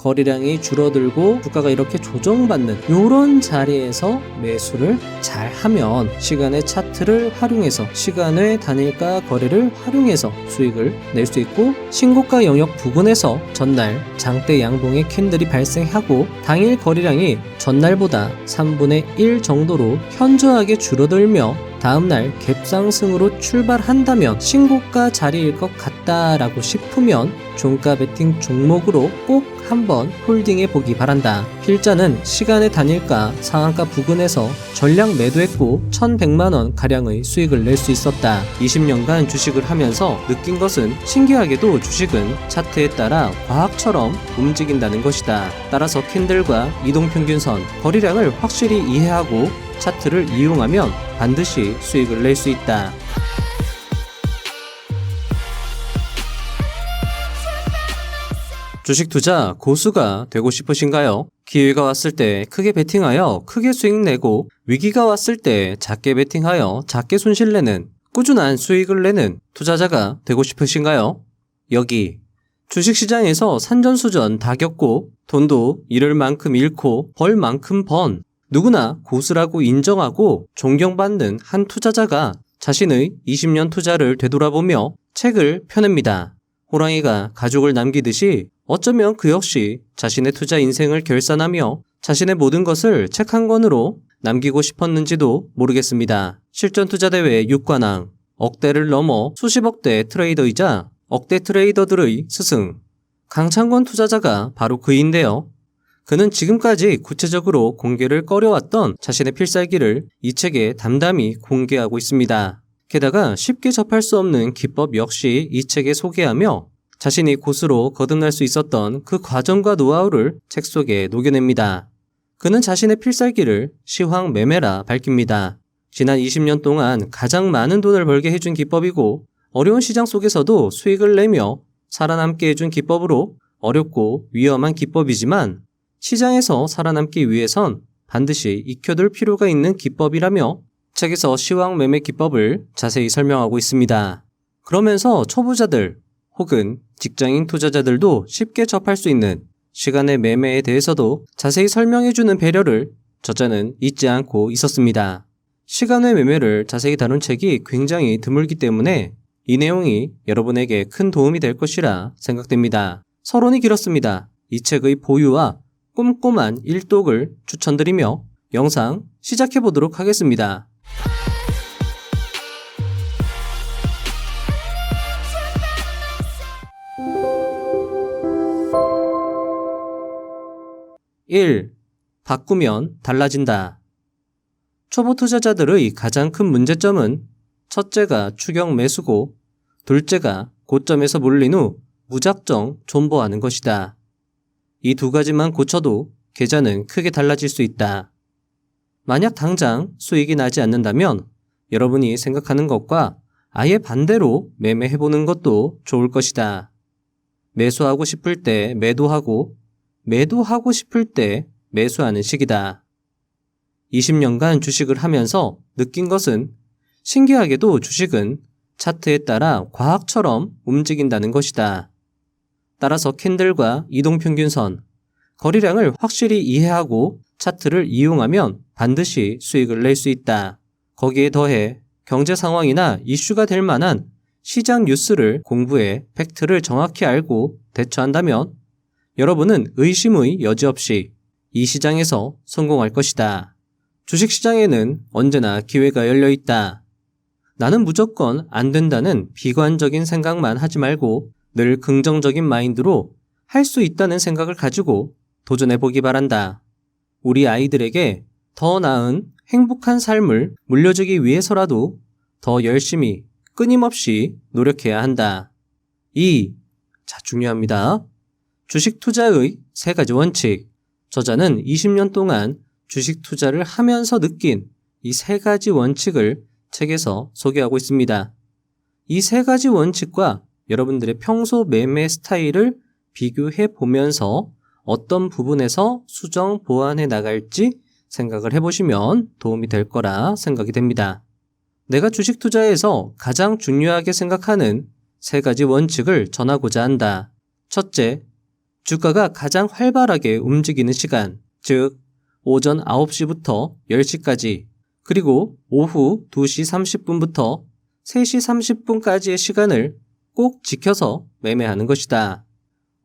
거래량이 줄어들고 주가가 이렇게 조정받는 이런 자리에서 매수를 잘 하면 시간의 차트를 활용해서 시간의 단일가 거래를 활용해서 수익을 낼 수 있고, 신고가 영역 부근에서 전날 장대 양봉의 캔들이 발생하고 당일 거래량이 전날보다 3분의 1 정도로 현저하게 줄어들며 다음날 갭상승으로 출발한다면 신고가 자리일 것 같다라고 싶으면 종가 베팅 종목으로 꼭 한번 홀딩해 보기 바란다. 필자는 시간의 단일가 상한가 부근에서 전량 매도했고 1100만원 가량의 수익을 낼 수 있었다. 20년간 주식을 하면서 느낀 것은 신기하게도 주식은 차트에 따라 과학처럼 움직인다는 것이다. 따라서 캔들과 이동평균선, 거래량을 확실히 이해하고 차트를 이용하면 반드시 수익을 낼 수 있다. 주식 투자 고수가 되고 싶으신가요? 기회가 왔을 때 크게 베팅하여 크게 수익 내고 위기가 왔을 때 작게 베팅하여 작게 손실 내는 꾸준한 수익을 내는 투자자가 되고 싶으신가요? 여기 주식시장에서 산전수전 다 겪고 돈도 잃을 만큼 잃고 벌 만큼 번 누구나 고수라고 인정하고 존경받는 한 투자자가 자신의 20년 투자를 되돌아보며 책을 펴냅니다. 호랑이가 가족을 남기듯이 어쩌면 그 역시 자신의 투자 인생을 결산하며 자신의 모든 것을 책 한 권으로 남기고 싶었는지도 모르겠습니다. 실전 투자대회 6관왕, 억대를 넘어 수십억대 트레이더이자 억대 트레이더들의 스승, 강창권 투자자가 바로 그인데요. 그는 지금까지 구체적으로 공개를 꺼려왔던 자신의 필살기를 이 책에 담담히 공개하고 있습니다. 게다가 쉽게 접할 수 없는 기법 역시 이 책에 소개하며 자신이 고수로 거듭날 수 있었던 그 과정과 노하우를 책 속에 녹여냅니다. 그는 자신의 필살기를 시황 매매라 밝힙니다. 지난 20년 동안 가장 많은 돈을 벌게 해준 기법이고 어려운 시장 속에서도 수익을 내며 살아남게 해준 기법으로 어렵고 위험한 기법이지만 시장에서 살아남기 위해선 반드시 익혀둘 필요가 있는 기법이라며 책에서 시황 매매 기법을 자세히 설명하고 있습니다. 그러면서 초보자들 혹은 직장인 투자자들도 쉽게 접할 수 있는 시간의 매매에 대해서도 자세히 설명해주는 배려를 저자는 잊지 않고 있었습니다. 시간의 매매를 자세히 다룬 책이 굉장히 드물기 때문에 이 내용이 여러분에게 큰 도움이 될 것이라 생각됩니다. 서론이 길었습니다. 이 책의 보유와 꼼꼼한 일독을 추천드리며 영상 시작해보도록 하겠습니다. (1) 바꾸면 달라진다. 초보 투자자들의 가장 큰 문제점은 첫째가 추격 매수고 둘째가 고점에서 몰린 후 무작정 존버하는 것이다. 이 두 가지만 고쳐도 계좌는 크게 달라질 수 있다. 만약 당장 수익이 나지 않는다면 여러분이 생각하는 것과 아예 반대로 매매해보는 것도 좋을 것이다. 매수하고 싶을 때 매도하고 매도하고 싶을 때 매수하는 시기다. 20년간 주식을 하면서 느낀 것은 신기하게도 주식은 차트에 따라 과학처럼 움직인다는 것이다. 따라서 캔들과 이동평균선, 거래량을 확실히 이해하고 차트를 이용하면 반드시 수익을 낼 수 있다. 거기에 더해 경제 상황이나 이슈가 될 만한 시장 뉴스를 공부해 팩트를 정확히 알고 대처한다면 여러분은 의심의 여지 없이 이 시장에서 성공할 것이다. 주식시장에는 언제나 기회가 열려 있다. 나는 무조건 안 된다는 비관적인 생각만 하지 말고 늘 긍정적인 마인드로 할 수 있다는 생각을 가지고 도전해보기 바란다. 우리 아이들에게 더 나은 행복한 삶을 물려주기 위해서라도 더 열심히 끊임없이 노력해야 한다. 2. 중요합니다. 주식 투자의 3가지 원칙. 저자는 20년 동안 주식 투자를 하면서 느낀 이 3가지 원칙을 책에서 소개하고 있습니다. 이 3가지 원칙과 여러분들의 평소 매매 스타일을 비교해 보면서 어떤 부분에서 수정 보완해 나갈지 생각을 해보시면 도움이 될 거라 생각이 됩니다. 내가 주식 투자에서 가장 중요하게 생각하는 3가지 원칙을 전하고자 한다. 첫째, 주가가 가장 활발하게 움직이는 시간, 즉 오전 9시부터 10시까지, 그리고 오후 2시 30분부터 3시 30분까지의 시간을 꼭 지켜서 매매하는 것이다.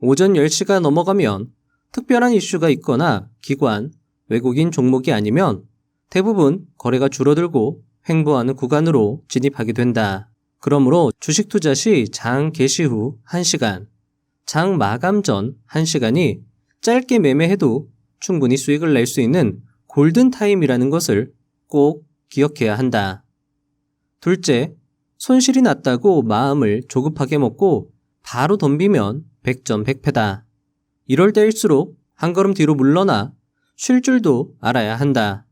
오전 10시가 넘어가면 특별한 이슈가 있거나 기관, 외국인 종목이 아니면 대부분 거래가 줄어들고 횡보하는 구간으로 진입하게 된다. 그러므로 주식 투자 시 장 개시 후 1시간, 장 마감 전 1시간이 짧게 매매해도 충분히 수익을 낼 수 있는 골든타임이라는 것을 꼭 기억해야 한다. 둘째, 손실이 났다고 마음을 조급하게 먹고 바로 덤비면 100점 100패다. 이럴 때일수록 한 걸음 뒤로 물러나 쉴 줄도 알아야 한다.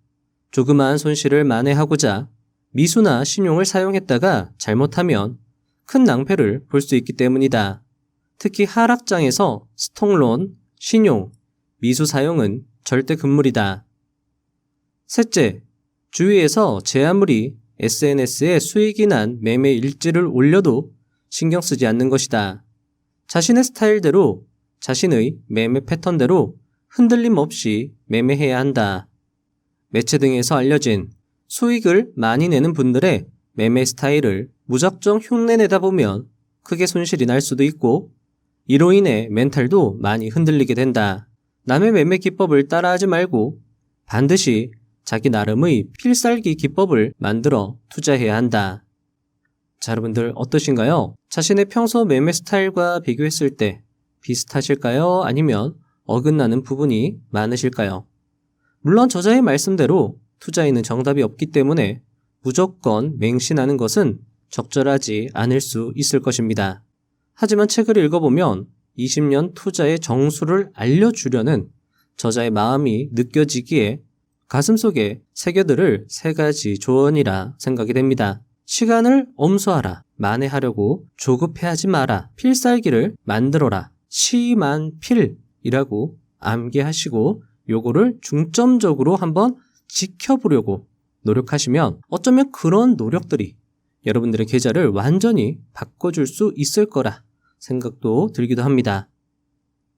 조그마한 손실을 만회하고자 미수나 신용을 사용했다가 잘못하면 큰 낭패를 볼 수 있기 때문이다. 특히 하락장에서 스톡론, 신용, 미수 사용은 절대 금물이다. 셋째, 주위에서 제 아무리 SNS에 수익이 난 매매 일지를 올려도 신경 쓰지 않는 것이다. 자신의 스타일대로, 자신의 매매 패턴대로 흔들림 없이 매매해야 한다. 매체 등에서 알려진 수익을 많이 내는 분들의 매매 스타일을 무작정 흉내내다 보면 크게 손실이 날 수도 있고 이로 인해 멘탈도 많이 흔들리게 된다. 남의 매매 기법을 따라하지 말고 반드시 자기 나름의 필살기 기법을 만들어 투자해야 한다. 자, 여러분들 어떠신가요? 자신의 평소 매매 스타일과 비교했을 때 비슷하실까요? 아니면 어긋나는 부분이 많으실까요? 물론 저자의 말씀대로 투자에는 정답이 없기 때문에 무조건 맹신하는 것은 적절하지 않을 수 있을 것입니다. 하지만 책을 읽어보면 20년 투자의 정수를 알려주려는 저자의 마음이 느껴지기에 가슴속에 새겨들을 3가지 조언이라 생각이 됩니다. 시간을 엄수하라. 만회하려고 조급해하지 마라. 필살기를 만들어라. 시만필이라고 암기하시고 요거를 중점적으로 한번 지켜보려고 노력하시면 어쩌면 그런 노력들이 여러분들의 계좌를 완전히 바꿔줄 수 있을 거라 생각도 들기도 합니다.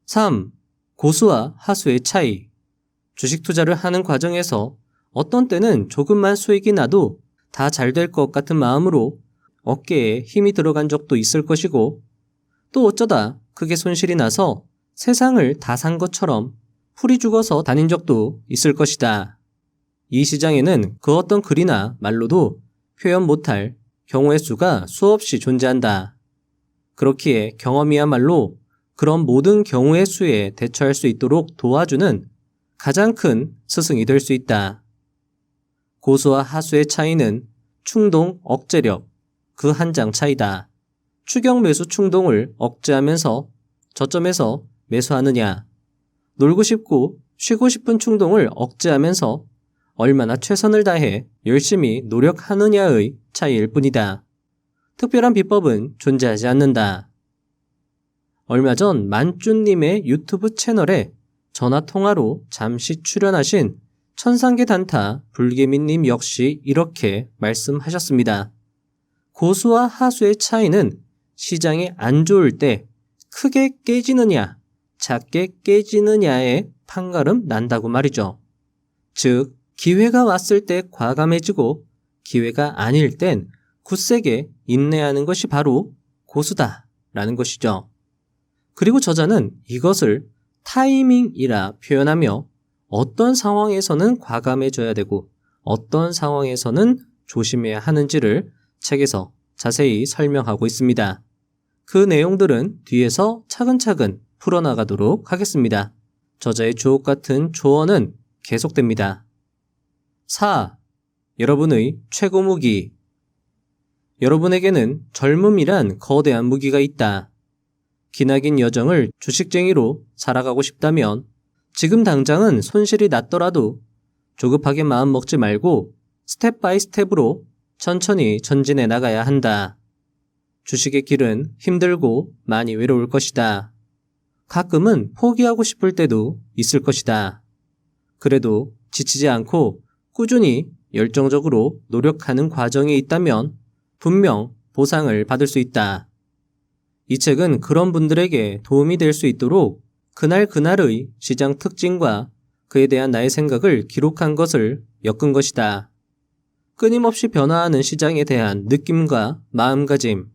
3. 고수와 하수의 차이. 주식 투자를 하는 과정에서 어떤 때는 조금만 수익이 나도 다 잘 될 것 같은 마음으로 어깨에 힘이 들어간 적도 있을 것이고 또 어쩌다 크게 손실이 나서 세상을 다 산 것처럼 풀이 죽어서 다닌 적도 있을 것이다. 이 시장에는 그 어떤 글이나 말로도 표현 못할 경우의 수가 수없이 존재한다. 그렇기에 경험이야말로 그런 모든 경우의 수에 대처할 수 있도록 도와주는 가장 큰 스승이 될 수 있다. 고수와 하수의 차이는 충동, 억제력, 그 한 장 차이다. 추격 매수 충동을 억제하면서 저점에서 매수하느냐, 놀고 싶고 쉬고 싶은 충동을 억제하면서 얼마나 최선을 다해 열심히 노력하느냐의 차이일 뿐이다. 특별한 비법은 존재하지 않는다. 얼마 전 만쭈님의 유튜브 채널에 전화통화로 잠시 출연하신 천상계 단타 불개미님 역시 이렇게 말씀하셨습니다. 고수와 하수의 차이는 시장이 안 좋을 때 크게 깨지느냐, 작게 깨지느냐에 판가름 난다고 말이죠. 즉, 기회가 왔을 때 과감해지고 기회가 아닐 땐 굳세게 인내하는 것이 바로 고수다라는 것이죠. 그리고 저자는 이것을 타이밍이라 표현하며 어떤 상황에서는 과감해져야 되고 어떤 상황에서는 조심해야 하는지를 책에서 자세히 설명하고 있습니다. 그 내용들은 뒤에서 차근차근 풀어나가도록 하겠습니다. 저자의 주옥 같은 조언은 계속됩니다. 4. 여러분의 최고 무기. 여러분에게는 젊음이란 거대한 무기가 있다. 기나긴 여정을 주식쟁이로 살아가고 싶다면 지금 당장은 손실이 났더라도 조급하게 마음 먹지 말고 스텝 바이 스텝으로 천천히 전진해 나가야 한다. 주식의 길은 힘들고 많이 외로울 것이다. 가끔은 포기하고 싶을 때도 있을 것이다. 그래도 지치지 않고 꾸준히 열정적으로 노력하는 과정이 있다면 분명 보상을 받을 수 있다. 이 책은 그런 분들에게 도움이 될 수 있도록 그날그날의 시장 특징과 그에 대한 나의 생각을 기록한 것을 엮은 것이다. 끊임없이 변화하는 시장에 대한 느낌과 마음가짐,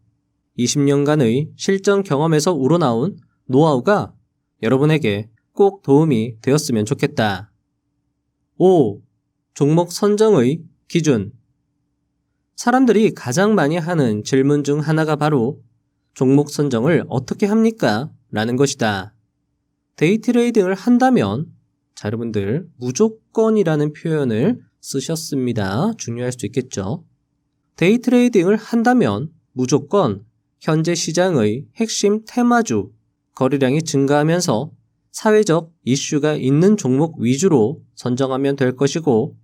20년간의 실전 경험에서 우러나온 노하우가 여러분에게 꼭 도움이 되었으면 좋겠다. 5. 종목 선정의 기준. 사람들이 가장 많이 하는 질문 중 하나가 바로 종목 선정을 어떻게 합니까? 라는 것이다. 데이 트레이딩을 한다면, 자, 여러분들, 무조건이라는 표현을 쓰셨습니다. 중요할 수 있겠죠. 데이 트레이딩을 한다면 무조건 현재 시장의 핵심 테마주, 거래량이 증가하면서 사회적 이슈가 있는 종목 위주로 선정하면 될 것이고,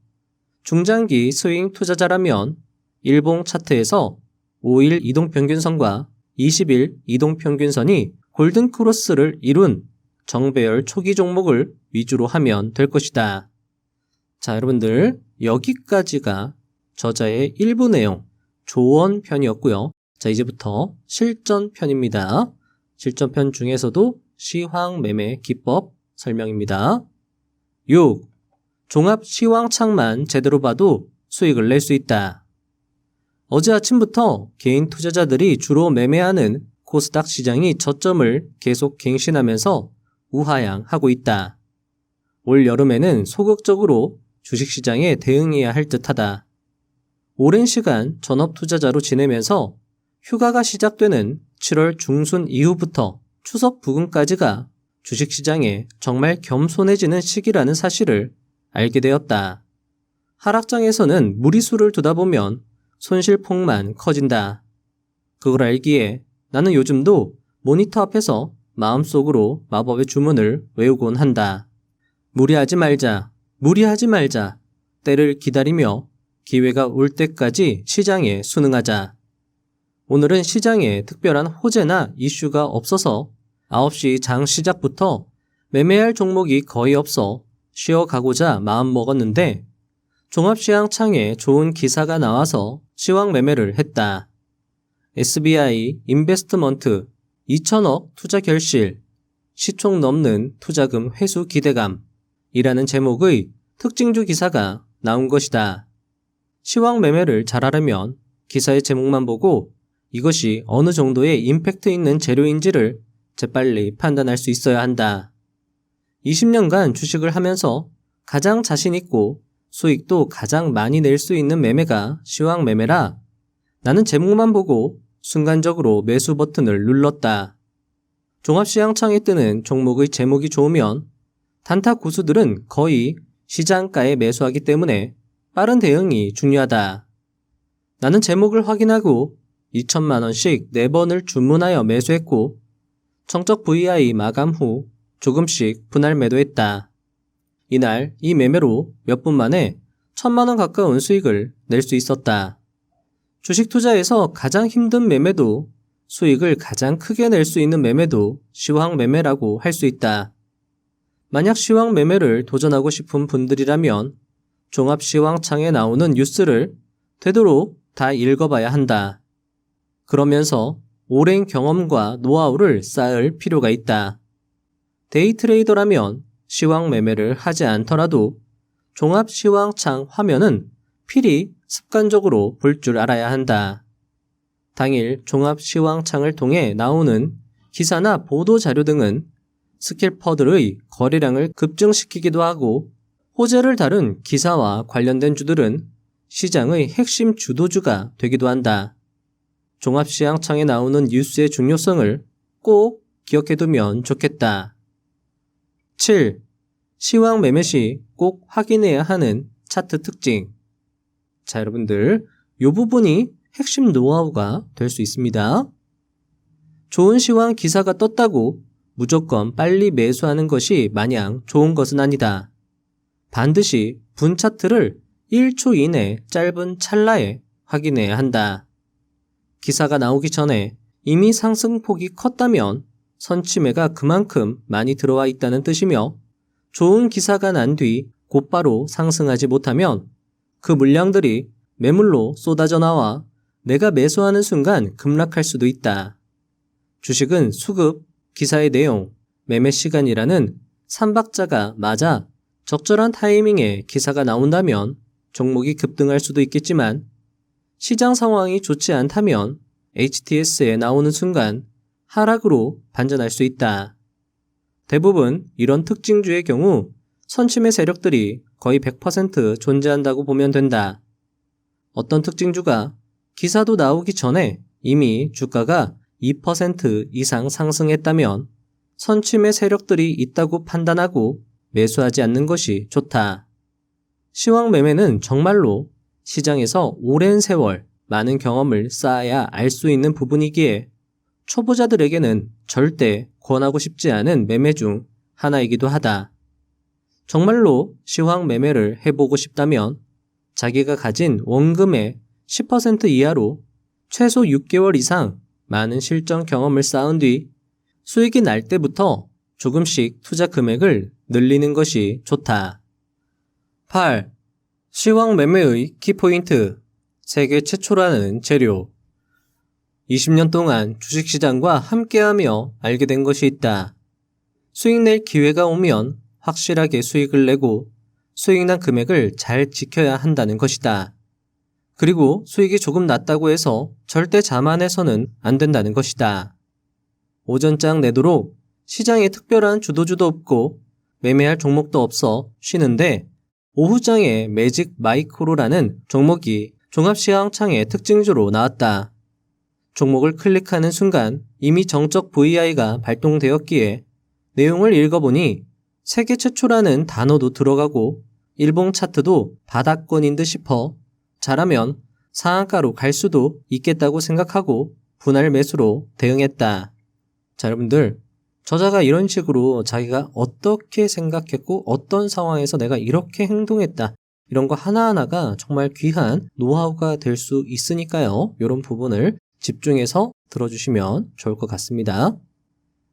중장기 스윙 투자자라면 일봉 차트에서 5일 이동평균선과 20일 이동평균선이 골든크로스를 이룬 정배열 초기 종목을 위주로 하면 될 것이다. 자, 여러분들, 여기까지가 저자의 일부 내용, 조언편이었고요. 자, 이제부터 실전편입니다. 실전편 중에서도 시황매매 기법 설명입니다. 6. 종합 시황창만 제대로 봐도 수익을 낼 수 있다. 어제 아침부터 개인 투자자들이 주로 매매하는 코스닥 시장이 저점을 계속 갱신하면서 우하향하고 있다. 올 여름에는 소극적으로 주식시장에 대응해야 할 듯하다. 오랜 시간 전업 투자자로 지내면서 휴가가 시작되는 7월 중순 이후부터 추석 부근까지가 주식시장에 정말 겸손해지는 시기라는 사실을 알게 되었다. 하락장에서는 무리수를 두다 보면 손실폭만 커진다. 그걸 알기에 나는 요즘도 모니터 앞에서 마음속으로 마법의 주문을 외우곤 한다. 무리하지 말자, 무리하지 말자, 때를 기다리며 기회가 올 때까지 시장에 순응하자. 오늘은 시장에 특별한 호재나 이슈가 없어서 9시 장 시작부터 매매할 종목이 거의 없어 쉬어가고자 마음먹었는데 종합시황창에 좋은 기사가 나와서 시황 매매를 했다. SBI 인베스트먼트 2천억 투자 결실, 시총 넘는 투자금 회수 기대감이라는 제목의 특징주 기사가 나온 것이다. 시황 매매를 잘하려면 기사의 제목만 보고 이것이 어느 정도의 임팩트 있는 재료인지를 재빨리 판단할 수 있어야 한다. 20년간 주식을 하면서 가장 자신 있고 수익도 가장 많이 낼 수 있는 매매가 시황 매매라 나는 제목만 보고 순간적으로 매수 버튼을 눌렀다. 종합시황창에 뜨는 종목의 제목이 좋으면 단타 고수들은 거의 시장가에 매수하기 때문에 빠른 대응이 중요하다. 나는 제목을 확인하고 2천만 원씩 4번을 주문하여 매수했고 청적 VI 마감 후 조금씩 분할 매도했다. 이날 이 매매로 몇 분 만에 1,000만 원 가까운 수익을 낼 수 있었다. 주식 투자에서 가장 힘든 매매도 수익을 가장 크게 낼 수 있는 매매도 시황 매매라고 할 수 있다. 만약 시황 매매를 도전하고 싶은 분들이라면 종합 시황창에 나오는 뉴스를 되도록 다 읽어봐야 한다. 그러면서 오랜 경험과 노하우를 쌓을 필요가 있다. 데이 트레이더라면 시황 매매를 하지 않더라도 종합 시황창 화면은 필히 습관적으로 볼 줄 알아야 한다. 당일 종합 시황창을 통해 나오는 기사나 보도 자료 등은 스캘퍼들의 거래량을 급증시키기도 하고 호재를 다룬 기사와 관련된 주들은 시장의 핵심 주도주가 되기도 한다. 종합시황창에 나오는 뉴스의 중요성을 꼭 기억해두면 좋겠다. 7. 시황 매매 시 꼭 확인해야 하는 차트 특징. 자, 여러분들, 이 부분이 핵심 노하우가 될 수 있습니다. 좋은 시황 기사가 떴다고 무조건 빨리 매수하는 것이 마냥 좋은 것은 아니다. 반드시 분 차트를 1초 이내 짧은 찰나에 확인해야 한다. 기사가 나오기 전에 이미 상승폭이 컸다면 선취매가 그만큼 많이 들어와 있다는 뜻이며 좋은 기사가 난 뒤 곧바로 상승하지 못하면 그 물량들이 매물로 쏟아져 나와 내가 매수하는 순간 급락할 수도 있다. 주식은 수급, 기사의 내용, 매매 시간이라는 3박자가 맞아 적절한 타이밍에 기사가 나온다면 종목이 급등할 수도 있겠지만 시장 상황이 좋지 않다면 HTS에 나오는 순간 하락으로 반전할 수 있다. 대부분 이런 특징주의 경우 선침의 세력들이 거의 100% 존재한다고 보면 된다. 어떤 특징주가 기사도 나오기 전에 이미 주가가 2% 이상 상승했다면 선침의 세력들이 있다고 판단하고 매수하지 않는 것이 좋다. 시황 매매는 정말로 시장에서 오랜 세월 많은 경험을 쌓아야 알 수 있는 부분이기에 초보자들에게는 절대 권하고 싶지 않은 매매 중 하나이기도 하다. 정말로 시황 매매를 해보고 싶다면 자기가 가진 원금의 10% 이하로 최소 6개월 이상 많은 실전 경험을 쌓은 뒤 수익이 날 때부터 조금씩 투자 금액을 늘리는 것이 좋다. 8. 시황 매매의 키포인트. 세계 최초라는 재료. 20년 동안 주식시장과 함께하며 알게 된 것이 있다. 수익 낼 기회가 오면 확실하게 수익을 내고 수익 난 금액을 잘 지켜야 한다는 것이다. 그리고 수익이 조금 낮다고 해서 절대 자만해서는 안 된다는 것이다. 오전장 내도록 시장에 특별한 주도주도 없고 매매할 종목도 없어 쉬는데 오후장에 매직 마이크로라는 종목이 종합시황창의 특징주로 나왔다. 종목을 클릭하는 순간 이미 정적 VI가 발동되었기에 내용을 읽어보니 세계 최초라는 단어도 들어가고 일봉 차트도 바닥권인 듯 싶어 잘하면 상한가로 갈 수도 있겠다고 생각하고 분할 매수로 대응했다. 자, 여러분들, 저자가 이런 식으로 자기가 어떻게 생각했고 어떤 상황에서 내가 이렇게 행동했다, 이런 거 하나하나가 정말 귀한 노하우가 될 수 있으니까요. 이런 부분을 집중해서 들어주시면 좋을 것 같습니다.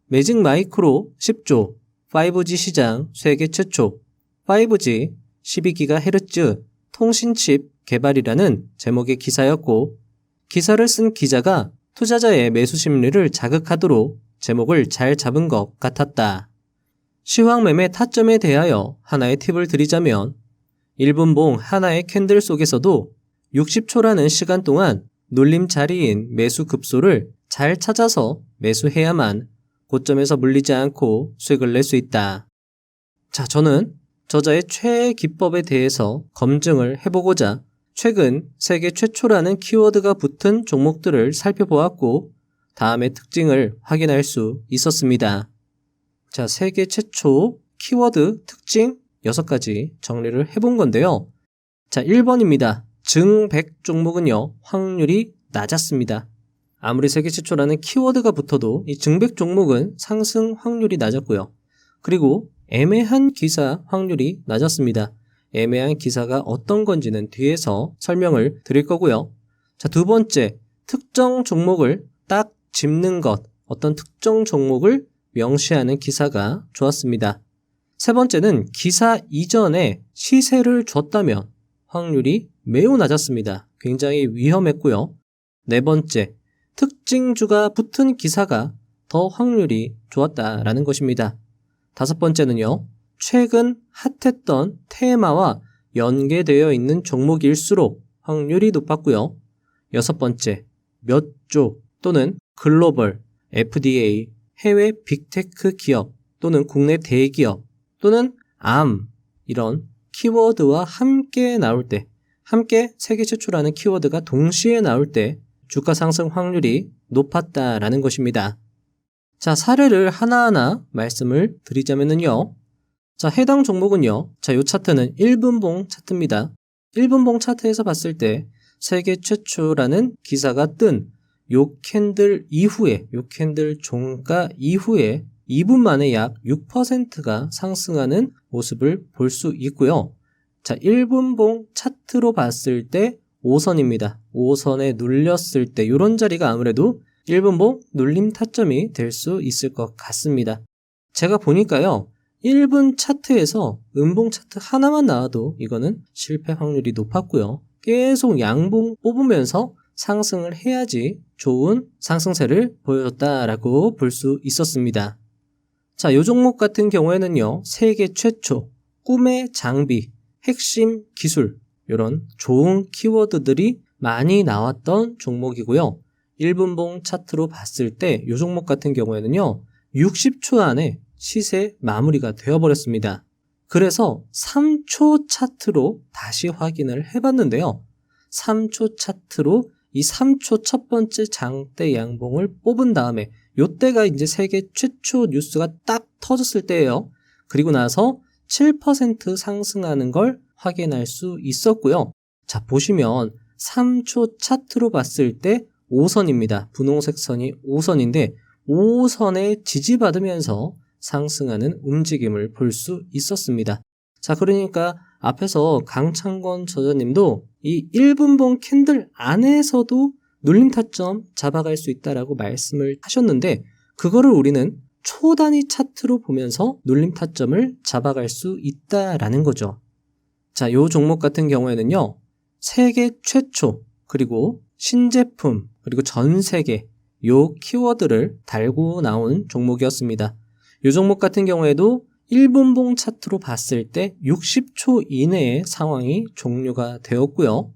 매직 마이크로 10조, 5G 시장 세계 최초, 5G 12GHz 통신칩 개발이라는 제목의 기사였고, 기사를 쓴 기자가 투자자의 매수 심리를 자극하도록 제목을 잘 잡은 것 같았다. 시황 매매 타점에 대하여 하나의 팁을 드리자면 1분봉 하나의 캔들 속에서도 60초라는 시간 동안 눌림 자리인 매수 급소를 잘 찾아서 매수해야만 고점에서 물리지 않고 수익을 낼 수 있다. 자, 저는 저자의 최애 기법에 대해서 검증을 해보고자 최근 세계 최초라는 키워드가 붙은 종목들을 살펴보았고 다음의 특징을 확인할 수 있었습니다. 자, 세계 최초 키워드 특징 6가지 정리를 해본 건데요. 자, 1번입니다. 증100 종목은요, 확률이 낮았습니다. 아무리 세계 최초라는 키워드가 붙어도 이 증100 종목은 상승 확률이 낮았고요. 그리고 애매한 기사 확률이 낮았습니다. 애매한 기사가 어떤 건지는 뒤에서 설명을 드릴 거고요. 자, 두 번째, 특정 종목을 딱 짚는 것, 어떤 특정 종목을 명시하는 기사가 좋았습니다. 세 번째는 기사 이전에 시세를 줬다면 확률이 매우 낮았습니다. 굉장히 위험했고요. 네 번째, 특징주가 붙은 기사가 더 확률이 좋았다라는 것입니다. 다섯 번째는요, 최근 핫했던 테마와 연계되어 있는 종목일수록 확률이 높았고요. 여섯 번째, 몇 조 또는 글로벌, FDA, 해외 빅테크 기업 또는 국내 대기업 또는 암, 이런 키워드와 함께 나올 때, 함께 세계 최초라는 키워드가 동시에 나올 때 주가 상승 확률이 높았다라는 것입니다. 자, 사례를 하나하나 말씀을 드리자면요. 자, 해당 종목은요. 자, 요 차트는 1분봉 차트입니다. 1분봉 차트에서 봤을 때 세계 최초라는 기사가 뜬 요 캔들 이후에, 요 캔들 종가 이후에 2분 만에 약 6%가 상승하는 모습을 볼 수 있고요. 자, 1분봉 차트로 봤을 때 5선입니다. 5선에 눌렸을 때 이런 자리가 아무래도 1분봉 눌림 타점이 될 수 있을 것 같습니다. 제가 보니까요, 1분 차트에서 음봉 차트 하나만 나와도 이거는 실패 확률이 높았고요. 계속 양봉 뽑으면서 상승을 해야지 좋은 상승세를 보여줬다라고 볼 수 있었습니다. 자, 요 종목 같은 경우에는요, 세계 최초, 꿈의 장비, 핵심 기술, 이런 좋은 키워드들이 많이 나왔던 종목이고요. 1분봉 차트로 봤을 때 이 종목 같은 경우에는요, 60초 안에 시세 마무리가 되어버렸습니다. 그래서 3초 차트로 다시 확인을 해봤는데요. 3초 차트로 이 3초 첫 번째 장대 양봉을 뽑은 다음에 요때가 이제 세계 최초 뉴스가 딱 터졌을 때예요. 그리고 나서 7% 상승하는 걸 확인할 수 있었고요. 자, 보시면 3초 차트로 봤을 때 5선입니다. 분홍색 선이 5선인데 5선에 지지받으면서 상승하는 움직임을 볼 수 있었습니다. 자, 그러니까 앞에서 강창권 저자님도 이 1분봉 캔들 안에서도 눌림 타점 잡아갈 수 있다라고 말씀을 하셨는데 그거를 우리는 초단위 차트로 보면서 눌림 타점을 잡아갈 수 있다라는 거죠. 자, 요 종목 같은 경우에는요, 세계 최초, 그리고 신제품, 그리고 전 세계 요 키워드를 달고 나온 종목이었습니다. 요 종목 같은 경우에도 1분봉 차트로 봤을 때 60초 이내의 상황이 종료가 되었고요.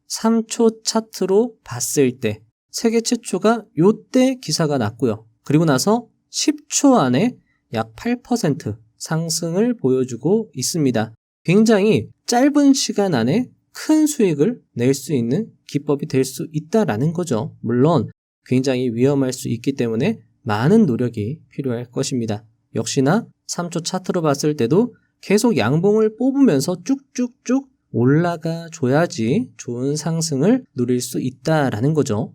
3초 차트로 봤을 때 세계 최초가 요때 기사가 났고요. 그리고 나서 10초 안에 약 8% 상승을 보여주고 있습니다. 굉장히 짧은 시간 안에 큰 수익을 낼 수 있는 기법이 될 수 있다라는 거죠. 물론 굉장히 위험할 수 있기 때문에 많은 노력이 필요할 것입니다. 역시나 3초 차트로 봤을 때도 계속 양봉을 뽑으면서 쭉쭉쭉 올라가 줘야지 좋은 상승을 누릴 수 있다라는 거죠.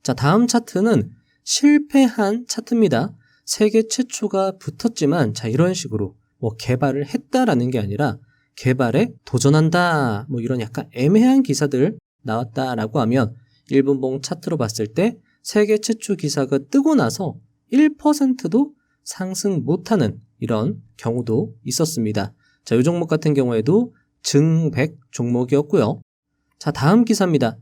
자, 다음 차트는 실패한 차트입니다. 세계 최초가 붙었지만 자, 이런 식으로 뭐 개발을 했다라는 게 아니라 개발에 도전한다 뭐 이런 약간 애매한 기사들 나왔다라고 하면 1분봉 차트로 봤을 때 세계 최초 기사가 뜨고 나서 1%도 상승 못하는 이런 경우도 있었습니다. 자, 이 종목 같은 경우에도 증백 종목이었고요. 자, 다음 기사입니다.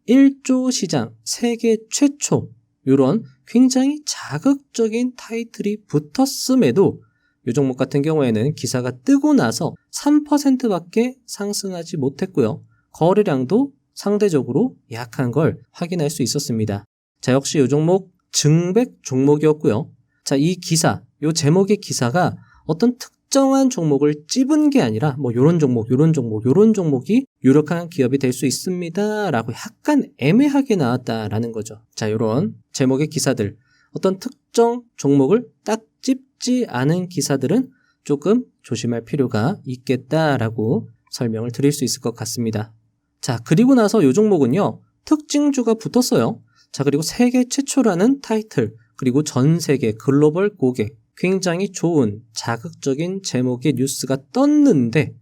11조 시장 세계 최초 이런 굉장히 자극적인 타이틀이 붙었음에도 이 종목 같은 경우에는 기사가 뜨고 나서 3%밖에 상승하지 못했고요. 거래량도 상대적으로 약한 걸 확인할 수 있었습니다. 자, 역시 이 종목 증백 종목이었고요. 자, 이 기사, 이 제목의 기사가 어떤 특정한 종목을 찝은 게 아니라 뭐 요런 종목, 요런 종목, 요런 종목이 유력한 기업이 될 수 있습니다 라고 약간 애매하게 나왔다라는 거죠. 자, 요런 제목의 기사들, 어떤 특정 종목을 딱 찝지 않은 기사들은 조금 조심할 필요가 있겠다라고 설명을 드릴 수 있을 것 같습니다. 자, 그리고 나서 요 종목은요, 특징주가 붙었어요. 자, 그리고 세계 최초라는 타이틀, 그리고 전 세계 글로벌 고객, 굉장히 좋은 자극적인 제목의 뉴스가 떴는데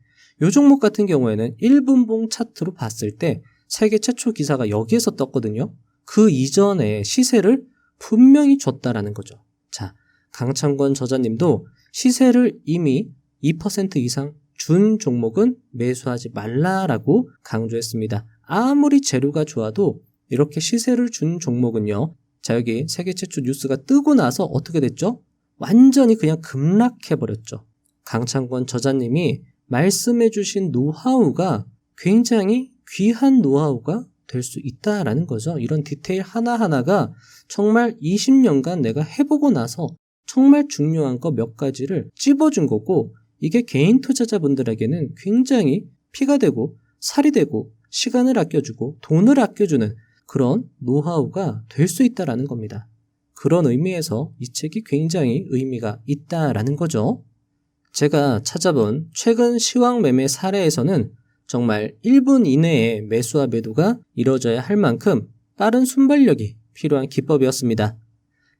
이 종목 같은 경우에는 1분봉 차트로 봤을 때 세계 최초 기사가 여기에서 떴거든요. 그 이전에 시세를 분명히 줬다라는 거죠. 자, 강창권 저자님도 시세를 이미 2% 이상 준 종목은 매수하지 말라라고 강조했습니다. 아무리 재료가 좋아도 이렇게 시세를 준 종목은요. 자, 여기 세계 최초 뉴스가 뜨고 나서 어떻게 됐죠? 완전히 그냥 급락해버렸죠. 강창권 저자님이 말씀해주신 노하우가 굉장히 귀한 노하우가 될 수 있다라는 거죠. 이런 디테일 하나하나가 정말 20년간 내가 해보고 나서 정말 중요한 거 몇 가지를 찝어준 거고 이게 개인 투자자분들에게는 굉장히 피가 되고 살이 되고 시간을 아껴주고 돈을 아껴주는 그런 노하우가 될 수 있다라는 겁니다. 그런 의미에서 이 책이 굉장히 의미가 있다라는 거죠. 제가 찾아본 최근 시황 매매 사례에서는 정말 1분 이내에 매수와 매도가 이루어져야 할 만큼 빠른 순발력이 필요한 기법이었습니다.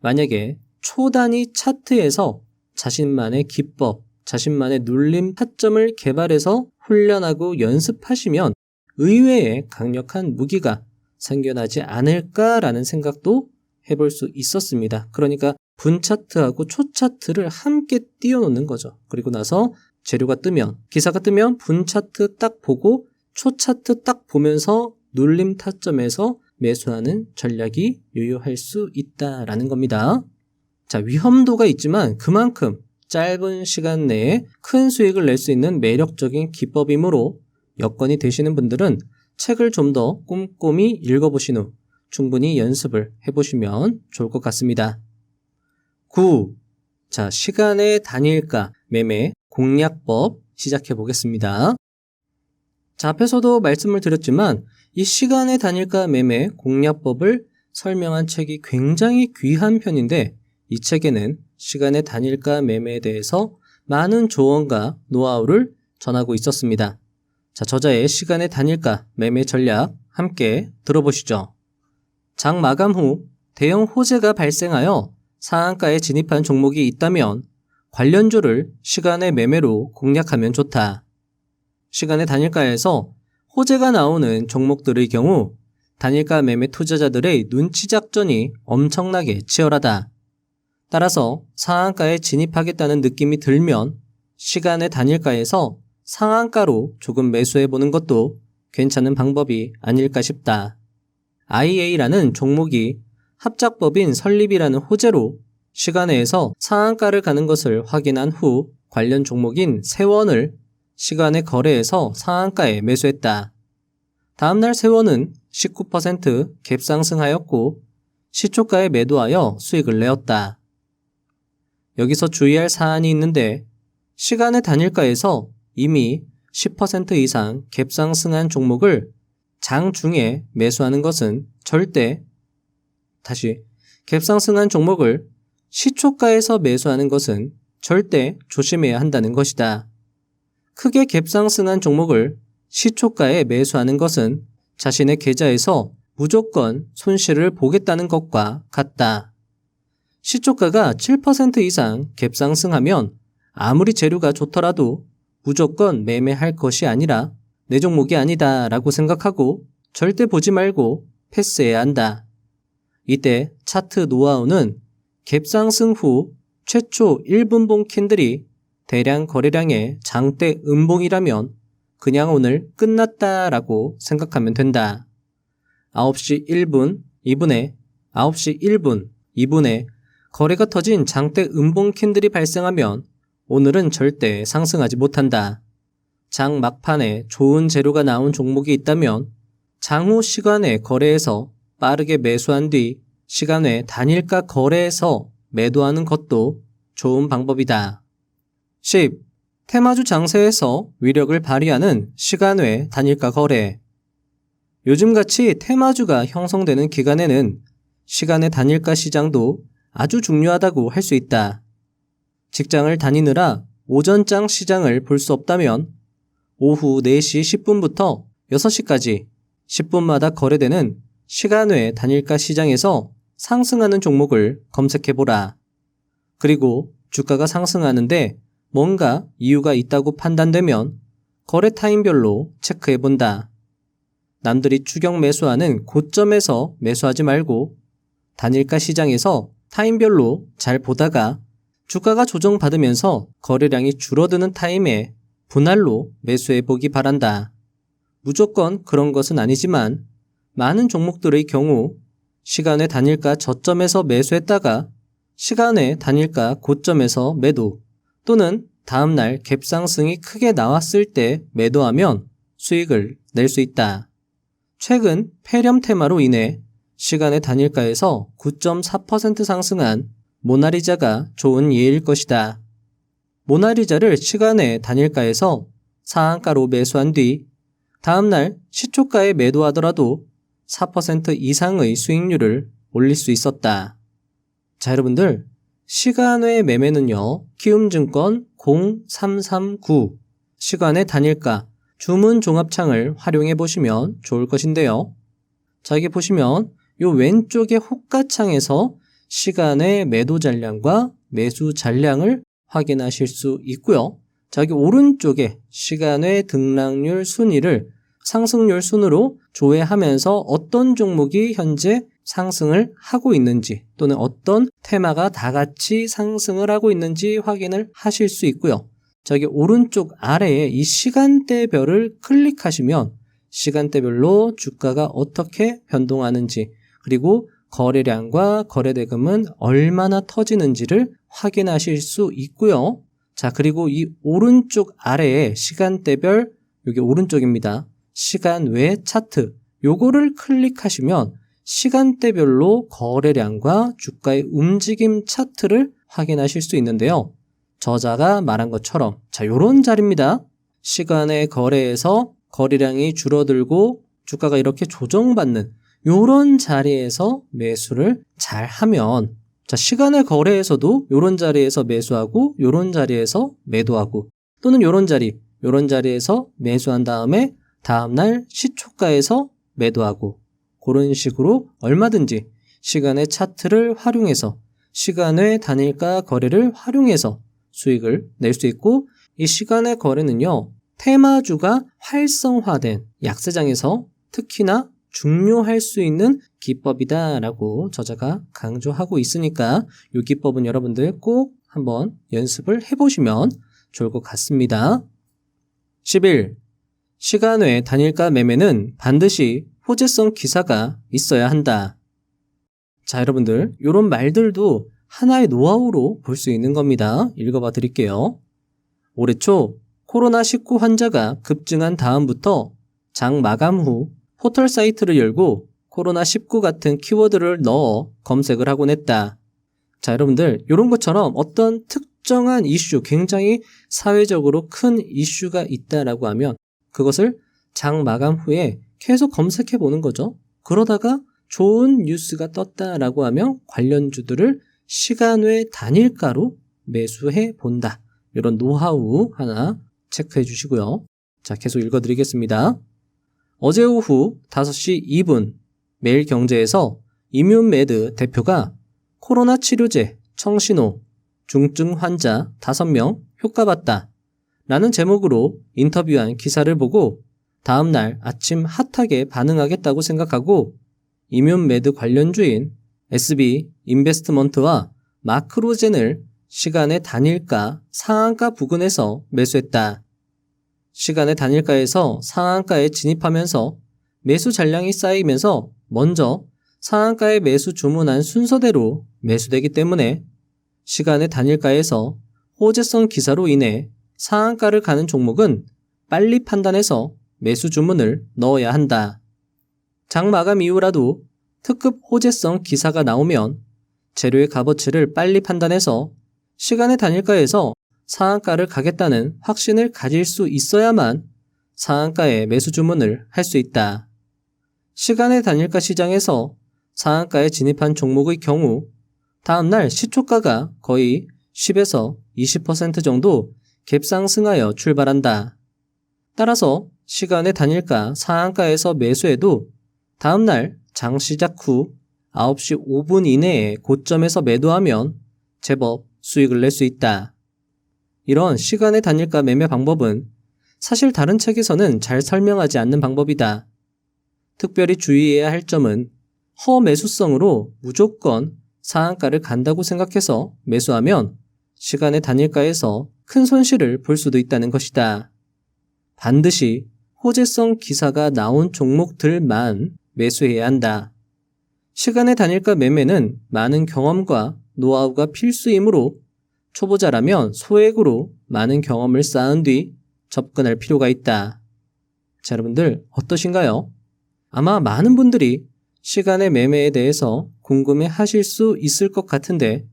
만약에 초단위 차트에서 자신만의 기법, 자신만의 눌림 타점을 개발해서 훈련하고 연습하시면 의외의 강력한 무기가 생겨나지 않을까라는 생각도 해볼 수 있었습니다. 그러니까 분차트하고 초차트를 함께 띄워놓는 거죠. 그리고 나서 재료가 뜨면, 기사가 뜨면 분차트 딱 보고 초차트 딱 보면서 눌림 타점에서 매수하는 전략이 유효할 수 있다라는 겁니다. 자, 위험도가 있지만 그만큼 짧은 시간 내에 큰 수익을 낼 수 있는 매력적인 기법이므로 여건이 되시는 분들은 책을 좀 더 꼼꼼히 읽어보신 후 충분히 연습을 해보시면 좋을 것 같습니다. 9. 자, 시간의 단일가 매매 공략법 시작해 보겠습니다. 자, 앞에서도 말씀을 드렸지만 이 시간의 단일가 매매 공략법을 설명한 책이 굉장히 귀한 편인데 이 책에는 시간의 단일가 매매에 대해서 많은 조언과 노하우를 전하고 있었습니다. 자, 저자의 시간의 단일가 매매 전략 함께 들어보시죠. 장 마감 후 대형 호재가 발생하여 상한가에 진입한 종목이 있다면 관련주를 시간의 매매로 공략하면 좋다. 시간의 단일가에서 호재가 나오는 종목들의 경우 단일가 매매 투자자들의 눈치 작전이 엄청나게 치열하다. 따라서 상한가에 진입하겠다는 느낌이 들면 시간의 단일가에서 상한가로 조금 매수해보는 것도 괜찮은 방법이 아닐까 싶다. IA라는 종목이 합작법인 설립이라는 호재로 시간외에서 상한가를 가는 것을 확인한 후 관련 종목인 세원을 시간의 거래에서 상한가에 매수했다. 다음날 세원은 19% 갭상승하였고 시초가에 매도하여 수익을 내었다. 여기서 주의할 사안이 있는데 시간의 단일가에서 이미 10% 이상 갭상승한 종목을 장중에 매수하는 것은 갭상승한 종목을 시초가에서 매수하는 것은 절대 조심해야 한다는 것이다. 크게 갭상승한 종목을 시초가에 매수하는 것은 자신의 계좌에서 무조건 손실을 보겠다는 것과 같다. 시초가가 7% 이상 갭상승하면 아무리 재료가 좋더라도 무조건 매매할 것이 아니라 내 종목이 아니다 라고 생각하고 절대 보지 말고 패스해야 한다. 이때 차트 노하우는 갭상승 후 최초 1분봉 캔들이 대량 거래량의 장대 음봉이라면 그냥 오늘 끝났다 라고 생각하면 된다. 9시 1분, 2분에 9시 1분, 2분에 거래가 터진 장대 음봉 캔들이 발생하면 오늘은 절대 상승하지 못한다. 장 막판에 좋은 재료가 나온 종목이 있다면 장후 시간에 거래에서 빠르게 매수한 뒤 시간 외 단일가 거래에서 매도하는 것도 좋은 방법이다. 10. 테마주 장세에서 위력을 발휘하는 시간 외 단일가 거래. 요즘같이 테마주가 형성되는 기간에는 시간의 단일가 시장도 아주 중요하다고 할 수 있다. 직장을 다니느라 오전장 시장을 볼 수 없다면 오후 4시 10분부터 6시까지 10분마다 거래되는 시간 외 단일가 시장에서 상승하는 종목을 검색해보라. 그리고 주가가 상승하는데 뭔가 이유가 있다고 판단되면 거래 타임별로 체크해본다. 남들이 추격 매수하는 고점에서 매수하지 말고 단일가 시장에서 타임별로 잘 보다가 주가가 조정받으면서 거래량이 줄어드는 타임에 분할로 매수해보기 바란다. 무조건 그런 것은 아니지만 많은 종목들의 경우 시간의 단일가 저점에서 매수했다가 시간의 단일가 고점에서 매도 또는 다음날 갭상승이 크게 나왔을 때 매도하면 수익을 낼 수 있다. 최근 폐렴 테마로 인해 시간의 단일가에서 9.4% 상승한 모나리자가 좋은 예일 것이다. 모나리자를 시간의 단일가에서 상한가로 매수한 뒤 다음날 시초가에 매도하더라도 4% 이상의 수익률을 올릴 수 있었다. 자, 여러분들 시간외 매매는요. 키움증권 0339 시간의 단일가 주문 종합창을 활용해 보시면 좋을 것인데요. 자, 여기 보시면 요 왼쪽의 호가창에서 시간의 매도 잔량과 매수 잔량을 확인하실 수 있고요. 자, 여기 오른쪽에 시간의 등락률 순위를 상승률 순으로 조회하면서 어떤 종목이 현재 상승을 하고 있는지 또는 어떤 테마가 다 같이 상승을 하고 있는지 확인을 하실 수 있고요. 자, 여기 오른쪽 아래에 이 시간대별을 클릭하시면 시간대별로 주가가 어떻게 변동하는지 그리고 거래량과 거래대금은 얼마나 터지는지를 확인하실 수 있고요. 자, 그리고 이 오른쪽 아래에 시간대별, 여기 오른쪽입니다. 시간 외 차트, 요거를 클릭하시면 시간대별로 거래량과 주가의 움직임 차트를 확인하실 수 있는데요. 저자가 말한 것처럼 자, 요런 자리입니다. 시간의 거래에서 거래량이 줄어들고 주가가 이렇게 조정받는 요런 자리에서 매수를 잘 하면, 자, 시간의 거래에서도 요런 자리에서 매수하고 요런 자리에서 매도하고, 또는 요런 자리에서 매수한 다음에 다음날 시초가에서 매도하고, 그런 식으로 얼마든지 시간의 차트를 활용해서 시간의 단일가 거래를 활용해서 수익을 낼 수 있고, 이 시간의 거래는요, 테마주가 활성화된 약세장에서 특히나 중요할 수 있는 기법이다라고 저자가 강조하고 있으니까 이 기법은 여러분들 꼭 한번 연습을 해보시면 좋을 것 같습니다. 11. 시간 외 단일가 매매는 반드시 호재성 기사가 있어야 한다. 자, 여러분들 이런 말들도 하나의 노하우로 볼 수 있는 겁니다. 읽어봐 드릴게요. 올해 초 코로나19 환자가 급증한 다음부터 장 마감 후 포털 사이트를 열고 코로나19 같은 키워드를 넣어 검색을 하곤 했다. 자, 여러분들 이런 것처럼 어떤 특정한 이슈, 굉장히 사회적으로 큰 이슈가 있다라고 하면 그것을 장 마감 후에 계속 검색해 보는 거죠. 그러다가 좋은 뉴스가 떴다라고 하면 관련주들을 시간 외 단일가로 매수해 본다. 이런 노하우 하나 체크해 주시고요. 자, 계속 읽어드리겠습니다. 어제 오후 5시 2분 매일경제에서 이뮨메드 대표가 코로나 치료제 청신호 중증 환자 5명 효과봤다 라는 제목으로 인터뷰한 기사를 보고 다음날 아침 핫하게 반응하겠다고 생각하고 이뮨메드 관련주인 SB 인베스트먼트와 마크로젠을 시간의 단일가 상한가 부근에서 매수했다. 시간의 단일가에서 상한가에 진입하면서 매수 잔량이 쌓이면서 먼저 상한가에 매수 주문한 순서대로 매수되기 때문에 시간의 단일가에서 호재성 기사로 인해 상한가를 가는 종목은 빨리 판단해서 매수 주문을 넣어야 한다. 장 마감 이후라도 특급 호재성 기사가 나오면 재료의 값어치를 빨리 판단해서 시간의 단일가에서 상한가를 가겠다는 확신을 가질 수 있어야만 상한가에 매수 주문을 할 수 있다. 시간의 단일가 시장에서 상한가에 진입한 종목의 경우 다음날 시초가가 거의 10에서 20% 정도 갭상승하여 출발한다. 따라서 시간의 단일가 상한가에서 매수해도 다음날 장 시작 후 9시 5분 이내에 고점에서 매도하면 제법 수익을 낼 수 있다. 이런 시간의 단일가 매매 방법은 사실 다른 책에서는 잘 설명하지 않는 방법이다. 특별히 주의해야 할 점은 허매수성으로 무조건 상한가를 간다고 생각해서 매수하면 시간의 단일가에서 큰 손실을 볼 수도 있다는 것이다. 반드시 호재성 기사가 나온 종목들만 매수해야 한다. 시간의 단일가 매매는 많은 경험과 노하우가 필수이므로 초보자라면 소액으로 많은 경험을 쌓은 뒤 접근할 필요가 있다. 자, 여러분들 어떠신가요? 아마 많은 분들이 시간의 매매에 대해서 궁금해 하실 수 있을 것 같은데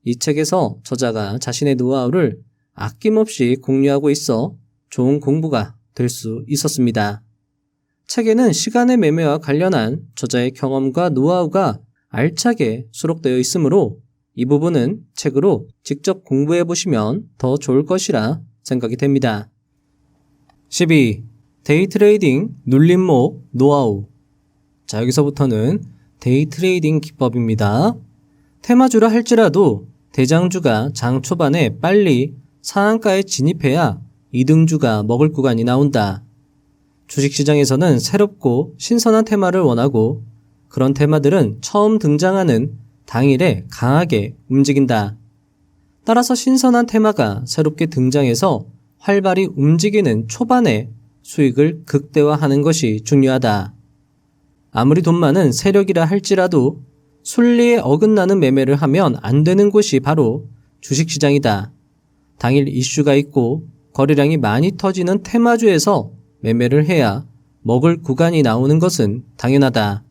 이 책에서 저자가 자신의 노하우를 아낌없이 공유하고 있어 좋은 공부가 될 수 있었습니다. 책에는 시간의 매매와 관련한 저자의 경험과 노하우가 알차게 수록되어 있으므로 이 부분은 책으로 직접 공부해 보시면 더 좋을 것이라 생각이 됩니다. 12. 데이트레이딩 눌림목 노하우. 자, 여기서부터는 데이트레이딩 기법입니다. 테마주라 할지라도 대장주가 장 초반에 빨리 상한가에 진입해야 2등주가 먹을 구간이 나온다. 주식시장에서는 새롭고 신선한 테마를 원하고 그런 테마들은 처음 등장하는 당일에 강하게 움직인다. 따라서 신선한 테마가 새롭게 등장해서 활발히 움직이는 초반에 수익을 극대화하는 것이 중요하다. 아무리 돈 많은 세력이라 할지라도 순리에 어긋나는 매매를 하면 안 되는 곳이 바로 주식시장이다. 당일 이슈가 있고 거래량이 많이 터지는 테마주에서 매매를 해야 먹을 구간이 나오는 것은 당연하다.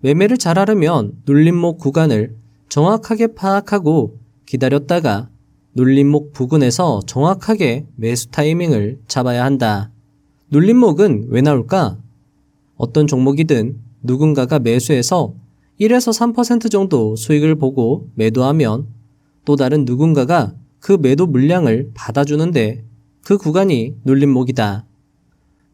매매를 잘하려면 눌림목 구간을 정확하게 파악하고 기다렸다가 눌림목 부근에서 정확하게 매수 타이밍을 잡아야 한다. 눌림목은 왜 나올까? 어떤 종목이든 누군가가 매수해서 1에서 3% 정도 수익을 보고 매도하면 또 다른 누군가가 그 매도 물량을 받아주는데 그 구간이 눌림목이다.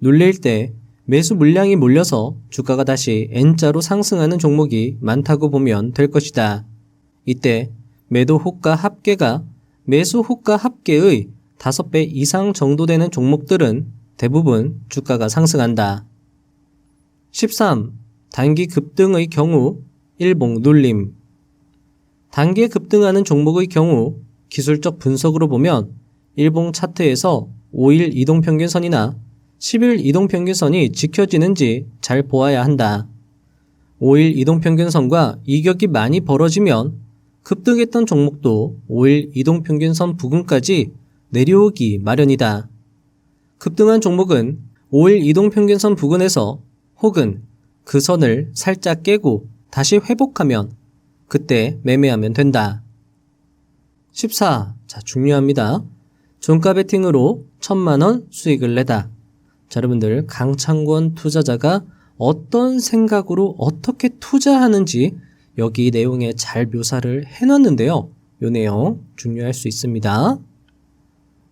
눌릴 때 매수 물량이 몰려서 주가가 다시 N자로 상승하는 종목이 많다고 보면 될 것이다. 이때 매도 호가 합계가 매수 호가 합계의 5배 이상 정도 되는 종목들은 대부분 주가가 상승한다. 13. 단기 급등의 경우 일봉 눌림. 단기에 급등하는 종목의 경우 기술적 분석으로 보면 일봉 차트에서 5일 이동평균선이나 10일 이동평균선이 지켜지는지 잘 보아야 한다. 5일 이동평균선과 이격이 많이 벌어지면 급등했던 종목도 5일 이동평균선 부근까지 내려오기 마련이다. 급등한 종목은 5일 이동평균선 부근에서 혹은 그 선을 살짝 깨고 다시 회복하면 그때 매매하면 된다. 14. 자, 중요합니다. 종가 베팅으로 1,000만원 수익을 내다. 자, 여러분들 강창권 투자자가 어떤 생각으로 어떻게 투자하는지 여기 내용에 잘 묘사를 해놨는데요. 이 내용 중요할 수 있습니다.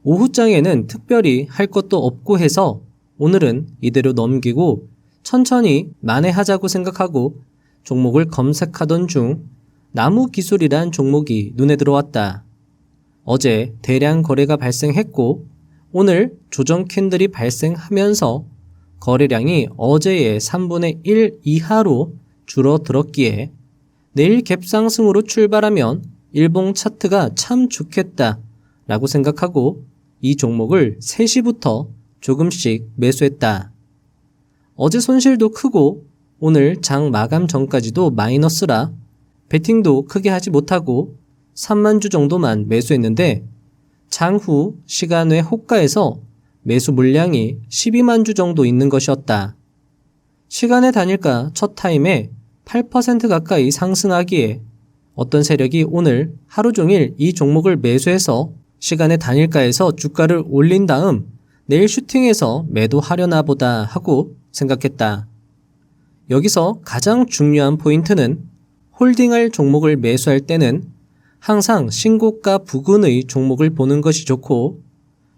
오후장에는 특별히 할 것도 없고 해서 오늘은 이대로 넘기고 천천히 만회하자고 생각하고 종목을 검색하던 중 나무기술이란 종목이 눈에 들어왔다. 어제 대량 거래가 발생했고 오늘 조정 캔들이 발생하면서 거래량이 어제의 3분의 1 이하로 줄어들었기에 내일 갭상승으로 출발하면 일봉 차트가 참 좋겠다 라고 생각하고 이 종목을 3시부터 조금씩 매수했다. 어제 손실도 크고 오늘 장 마감 전까지도 마이너스라 베팅도 크게 하지 못하고 3만 주 정도만 매수했는데 장후 시간 외 호가에서 매수 물량이 12만 주 정도 있는 것이었다. 시간의 단일가 첫 타임에 8% 가까이 상승하기에 어떤 세력이 오늘 하루 종일 이 종목을 매수해서 시간의 단일가에서 주가를 올린 다음 내일 슈팅해서 매도하려나 보다 하고 생각했다. 여기서 가장 중요한 포인트는 홀딩할 종목을 매수할 때는 항상 신고가 부근의 종목을 보는 것이 좋고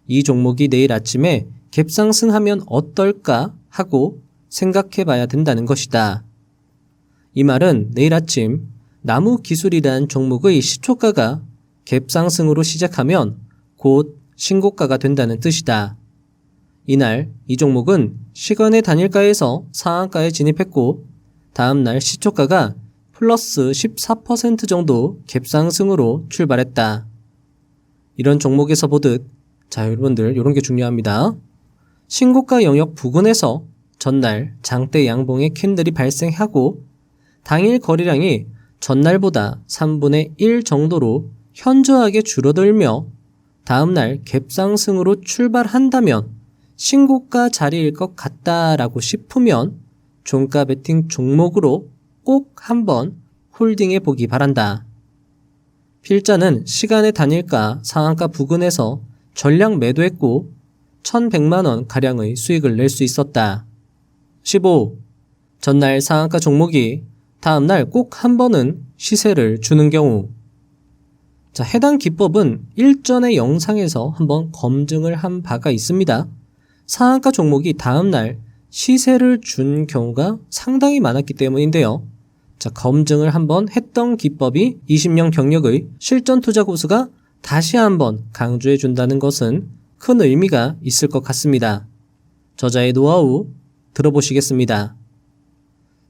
이 종목이 내일 아침에 갭상승하면 어떨까 하고 생각해 봐야 된다는 것이다. 이 말은 내일 아침 나무기술이란 종목의 시초가가 갭상승으로 시작하면 곧 신고가가 된다는 뜻이다. 이날 이 종목은 시간의 단일가에서 상한가에 진입했고 다음날 시초가가 플러스 14% 정도 갭상승으로 출발했다. 이런 종목에서 보듯 자 여러분들 이런 게 중요합니다. 신고가 영역 부근에서 전날 장대 양봉의 캔들이 발생하고 당일 거래량이 전날보다 3분의 1 정도로 현저하게 줄어들며 다음날 갭상승으로 출발한다면 신고가 자리일 것 같다라고 싶으면 종가 베팅 종목으로 꼭 한번 홀딩해 보기 바란다. 필자는 시간의 단일가 상한가 부근에서 전량 매도했고 1,100만원 가량의 수익을 낼 수 있었다. 15. 전날 상한가 종목이 다음날 꼭 한 번은 시세를 주는 경우. 자, 해당 기법은 일전의 영상에서 한번 검증을 한 바가 있습니다. 상한가 종목이 다음날 시세를 준 경우가 상당히 많았기 때문인데요. 자, 검증을 한번 했던 기법이 20년 경력의 실전 투자 고수가 다시 한번 강조해 준다는 것은 큰 의미가 있을 것 같습니다. 저자의 노하우 들어보시겠습니다.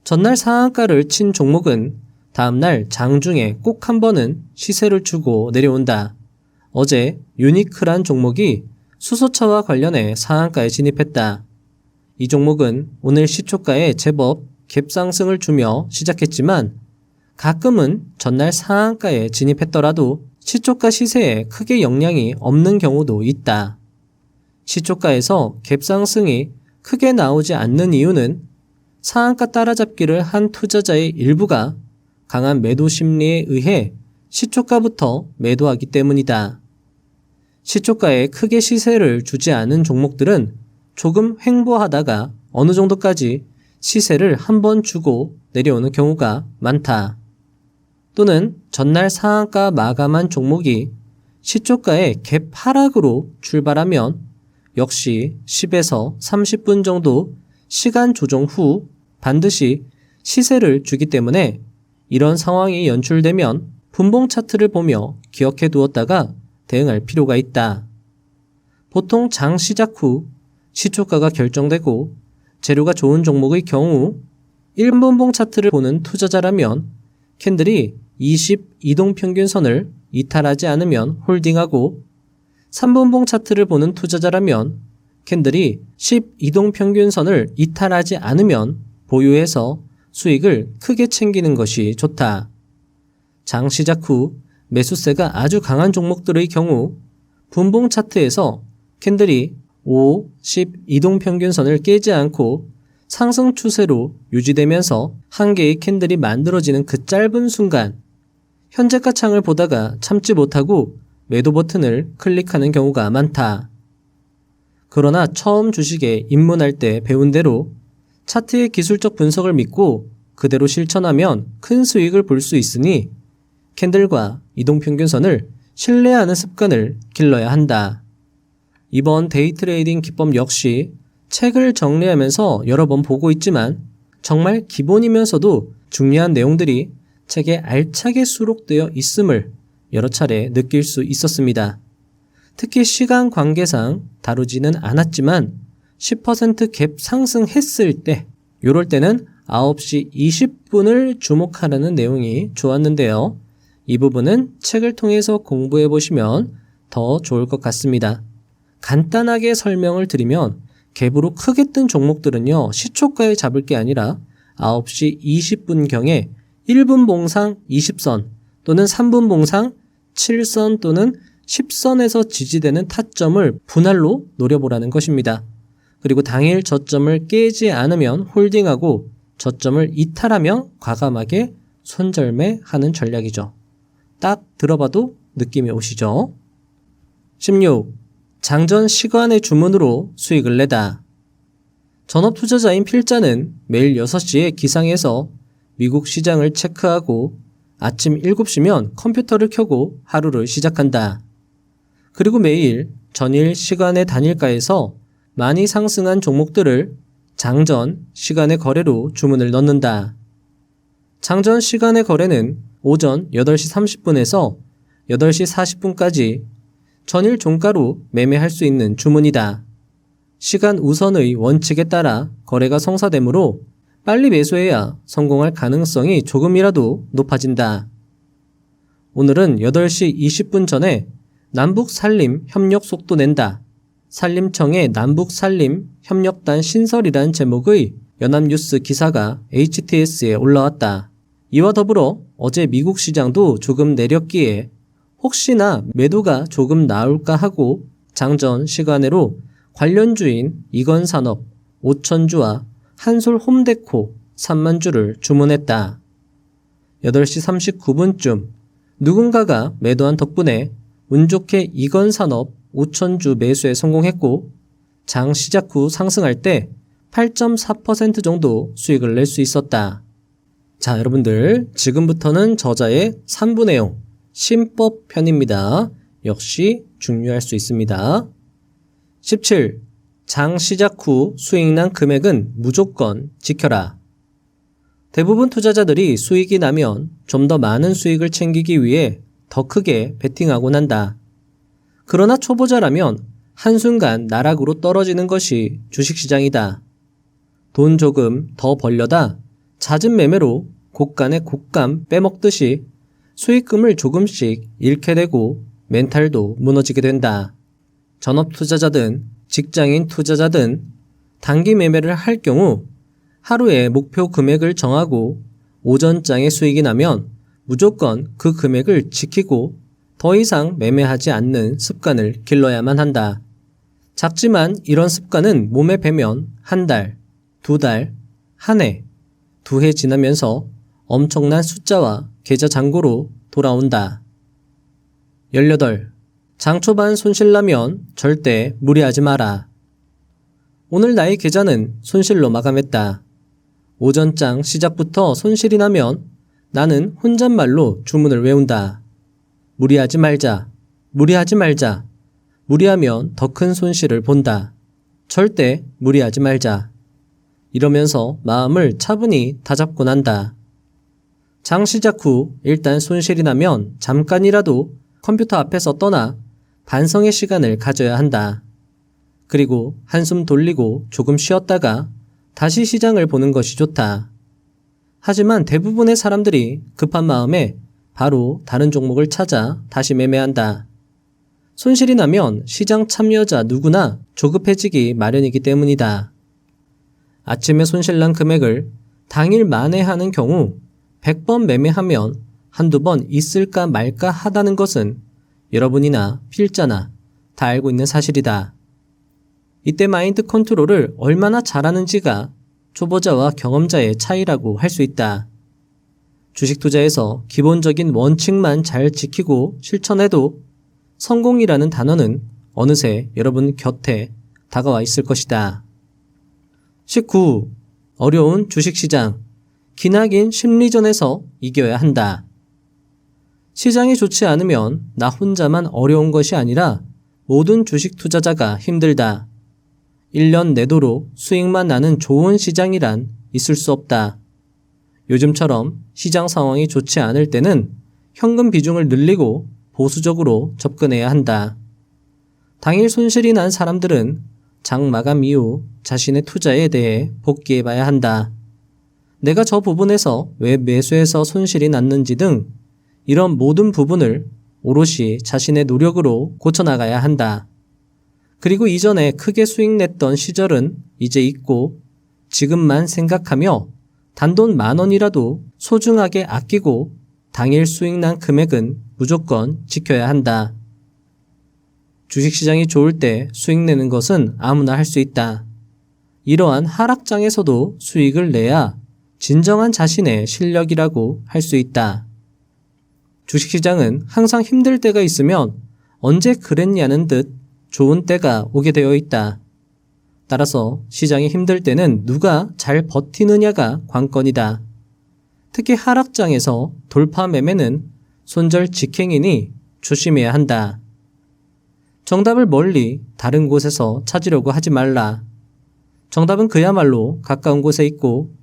전날 상한가를 친 종목은 다음날 장중에 꼭 한 번은 시세를 주고 내려온다. 어제 유니크란 종목이 수소차와 관련해 상한가에 진입했다. 이 종목은 오늘 시초가에 제법 갭상승을 주며 시작했지만 가끔은 전날 상한가에 진입했더라도 시초가 시세에 크게 영향이 없는 경우도 있다. 시초가에서 갭상승이 크게 나오지 않는 이유는 상한가 따라잡기를 한 투자자의 일부가 강한 매도 심리에 의해 시초가부터 매도하기 때문이다. 시초가에 크게 시세를 주지 않은 종목들은 조금 횡보하다가 어느 정도까지 시세를 한번 주고 내려오는 경우가 많다. 또는 전날 상한가 마감한 종목이 시초가의 갭 하락으로 출발하면 역시 10에서 30분 정도 시간 조정 후 반드시 시세를 주기 때문에 이런 상황이 연출되면 분봉 차트를 보며 기억해 두었다가 대응할 필요가 있다. 보통 장 시작 후 시초가가 결정되고 재료가 좋은 종목의 경우 1분봉 차트를 보는 투자자라면 캔들이 20 이동평균선을 이탈하지 않으면 홀딩하고 3분봉 차트를 보는 투자자라면 캔들이 10 이동평균선을 이탈하지 않으면 보유해서 수익을 크게 챙기는 것이 좋다. 장 시작 후 매수세가 아주 강한 종목들의 경우 분봉 차트에서 캔들이 5, 10 이동평균선을 깨지 않고 상승 추세로 유지되면서 한 개의 캔들이 만들어지는 그 짧은 순간 현재가 창을 보다가 참지 못하고 매도 버튼을 클릭하는 경우가 많다. 그러나 처음 주식에 입문할 때 배운 대로 차트의 기술적 분석을 믿고 그대로 실천하면 큰 수익을 볼 수 있으니 캔들과 이동평균선을 신뢰하는 습관을 길러야 한다. 이번 데이트레이딩 기법 역시 책을 정리하면서 여러 번 보고 있지만 정말 기본이면서도 중요한 내용들이 책에 알차게 수록되어 있음을 여러 차례 느낄 수 있었습니다. 특히 시간 관계상 다루지는 않았지만 10% 갭 상승했을 때 이럴 때는 9시 20분을 주목하라는 내용이 좋았는데요. 이 부분은 책을 통해서 공부해 보시면 더 좋을 것 같습니다. 간단하게 설명을 드리면 갭으로 크게 뜬 종목들은요. 시초가에 잡을 게 아니라 9시 20분경에 1분 봉상 20선 또는 3분 봉상 7선 또는 10선에서 지지되는 타점을 분할로 노려보라는 것입니다. 그리고 당일 저점을 깨지 않으면 홀딩하고 저점을 이탈하면 과감하게 손절매하는 전략이죠. 딱 들어봐도 느낌이 오시죠? 16. 장전 시간의 주문으로 수익을 내다. 전업 투자자인 필자는 매일 6시에 기상해서 미국 시장을 체크하고 아침 7시면 컴퓨터를 켜고 하루를 시작한다. 그리고 매일 전일 시간의 단일가에서 많이 상승한 종목들을 장전 시간의 거래로 주문을 넣는다. 장전 시간의 거래는 오전 8시 30분에서 8시 40분까지 전일 종가로 매매할 수 있는 주문이다. 시간 우선의 원칙에 따라 거래가 성사되므로 빨리 매수해야 성공할 가능성이 조금이라도 높아진다. 오늘은 8시 20분 전에 남북산림 협력 속도 낸다. 산림청의 남북산림 협력단 신설이란 제목의 연합뉴스 기사가 HTS에 올라왔다. 이와 더불어 어제 미국 시장도 조금 내렸기에 혹시나 매도가 조금 나올까 하고 장전 시간으로 관련주인 이건산업 5,000주와 한솔홈데코 3만주를 주문했다. 8시 39분쯤 누군가가 매도한 덕분에 운 좋게 이건산업 5,000주 매수에 성공했고 장 시작 후 상승할 때 8.4% 정도 수익을 낼 수 있었다. 자, 여러분들 지금부터는 저자의 3부 내용 신법 편입니다. 역시 중요할 수 있습니다. 17. 장 시작 후 수익난 금액은 무조건 지켜라. 대부분 투자자들이 수익이 나면 좀 더 많은 수익을 챙기기 위해 더 크게 베팅하곤 한다. 그러나 초보자라면 한순간 나락으로 떨어지는 것이 주식시장이다. 돈 조금 더 벌려다 잦은 매매로 곳간에 곶감 빼먹듯이 수익금을 조금씩 잃게 되고 멘탈도 무너지게 된다. 전업 투자자든 직장인 투자자든 단기 매매를 할 경우 하루에 목표 금액을 정하고 오전장에 수익이 나면 무조건 그 금액을 지키고 더 이상 매매하지 않는 습관을 길러야만 한다. 작지만 이런 습관은 몸에 배면 한 달, 두 달, 한 해, 두 해 지나면서 엄청난 숫자와 계좌 잔고로 돌아온다. 18. 장 초반 손실나면 절대 무리하지 마라. 오늘 나의 계좌는 손실로 마감했다. 오전장 시작부터 손실이 나면 나는 혼잣말로 주문을 외운다. 무리하지 말자. 무리하지 말자. 무리하면 더 큰 손실을 본다. 절대 무리하지 말자. 이러면서 마음을 차분히 다잡고 난다. 장 시작 후 일단 손실이 나면 잠깐이라도 컴퓨터 앞에서 떠나 반성의 시간을 가져야 한다. 그리고 한숨 돌리고 조금 쉬었다가 다시 시장을 보는 것이 좋다. 하지만 대부분의 사람들이 급한 마음에 바로 다른 종목을 찾아 다시 매매한다. 손실이 나면 시장 참여자 누구나 조급해지기 마련이기 때문이다. 아침에 손실난 금액을 당일 만회하는 경우 100번 매매하면 한두 번 있을까 말까 하다는 것은 여러분이나 필자나 다 알고 있는 사실이다. 이때 마인드 컨트롤을 얼마나 잘하는지가 초보자와 경험자의 차이라고 할 수 있다. 주식 투자에서 기본적인 원칙만 잘 지키고 실천해도 성공이라는 단어는 어느새 여러분 곁에 다가와 있을 것이다. 19. 어려운 주식시장. 기나긴 심리전에서 이겨야 한다. 시장이 좋지 않으면 나 혼자만 어려운 것이 아니라 모든 주식 투자자가 힘들다. 1년 내도록 수익만 나는 좋은 시장이란 있을 수 없다. 요즘처럼 시장 상황이 좋지 않을 때는 현금 비중을 늘리고 보수적으로 접근해야 한다. 당일 손실이 난 사람들은 장 마감 이후 자신의 투자에 대해 복귀해 봐야 한다. 내가 저 부분에서 왜 매수해서 손실이 났는지 등 이런 모든 부분을 오롯이 자신의 노력으로 고쳐나가야 한다. 그리고 이전에 크게 수익 냈던 시절은 이제 잊고 지금만 생각하며 단돈 10,000원이라도 소중하게 아끼고 당일 수익 난 금액은 무조건 지켜야 한다. 주식시장이 좋을 때 수익 내는 것은 아무나 할 수 있다. 이러한 하락장에서도 수익을 내야 진정한 자신의 실력이라고 할 수 있다. 주식시장은 항상 힘들 때가 있으면 언제 그랬냐는 듯 좋은 때가 오게 되어 있다. 따라서 시장이 힘들 때는 누가 잘 버티느냐가 관건이다. 특히 하락장에서 돌파 매매는 손절 직행이니 조심해야 한다. 정답을 멀리 다른 곳에서 찾으려고 하지 말라. 정답은 그야말로 가까운 곳에 있고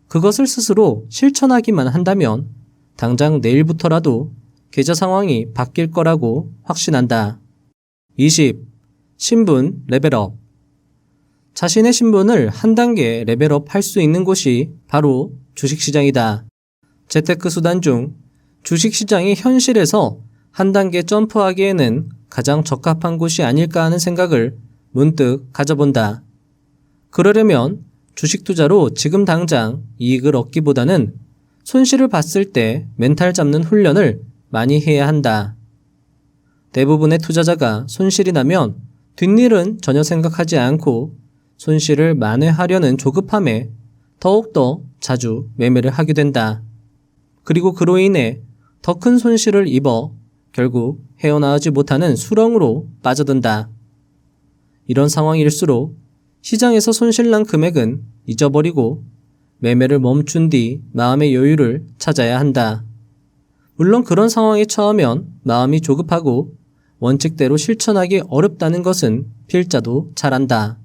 그것을 스스로 실천하기만 한다면 당장 내일부터라도 계좌 상황이 바뀔 거라고 확신한다. 20. 신분 레벨업. 자신의 신분을 한 단계 레벨업 할 수 있는 곳이 바로 주식시장이다. 재테크 수단 중 주식시장이 현실에서 한 단계 점프하기에는 가장 적합한 곳이 아닐까 하는 생각을 문득 가져본다. 그러려면 주식 투자로 지금 당장 이익을 얻기보다는 손실을 봤을 때 멘탈 잡는 훈련을 많이 해야 한다. 대부분의 투자자가 손실이 나면 뒷일은 전혀 생각하지 않고 손실을 만회하려는 조급함에 더욱더 자주 매매를 하게 된다. 그리고 그로 인해 더 큰 손실을 입어 결국 헤어나오지 못하는 수렁으로 빠져든다. 이런 상황일수록 시장에서 손실난 금액은 잊어버리고 매매를 멈춘 뒤 마음의 여유를 찾아야 한다. 물론 그런 상황에 처하면 마음이 조급하고 원칙대로 실천하기 어렵다는 것은 필자도 잘 안다.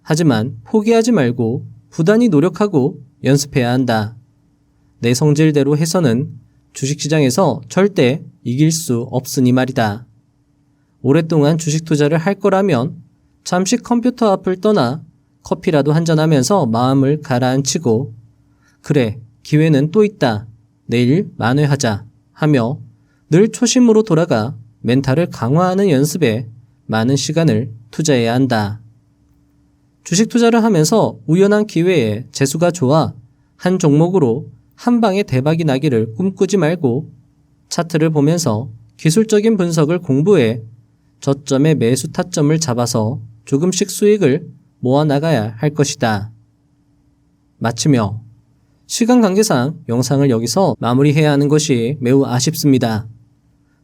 하지만 포기하지 말고 부단히 노력하고 연습해야 한다. 내 성질대로 해서는 주식시장에서 절대 이길 수 없으니 말이다. 오랫동안 주식 투자를 할 거라면 잠시 컴퓨터 앞을 떠나 커피라도 한잔하면서 마음을 가라앉히고 그래, 기회는 또 있다. 내일 만회하자 하며 늘 초심으로 돌아가 멘탈을 강화하는 연습에 많은 시간을 투자해야 한다. 주식 투자를 하면서 우연한 기회에 재수가 좋아 한 종목으로 한 방에 대박이 나기를 꿈꾸지 말고 차트를 보면서 기술적인 분석을 공부해 저점의 매수 타점을 잡아서 조금씩 수익을 모아나가야 할 것이다. 마치며 시간 관계상 영상을 여기서 마무리해야 하는 것이 매우 아쉽습니다.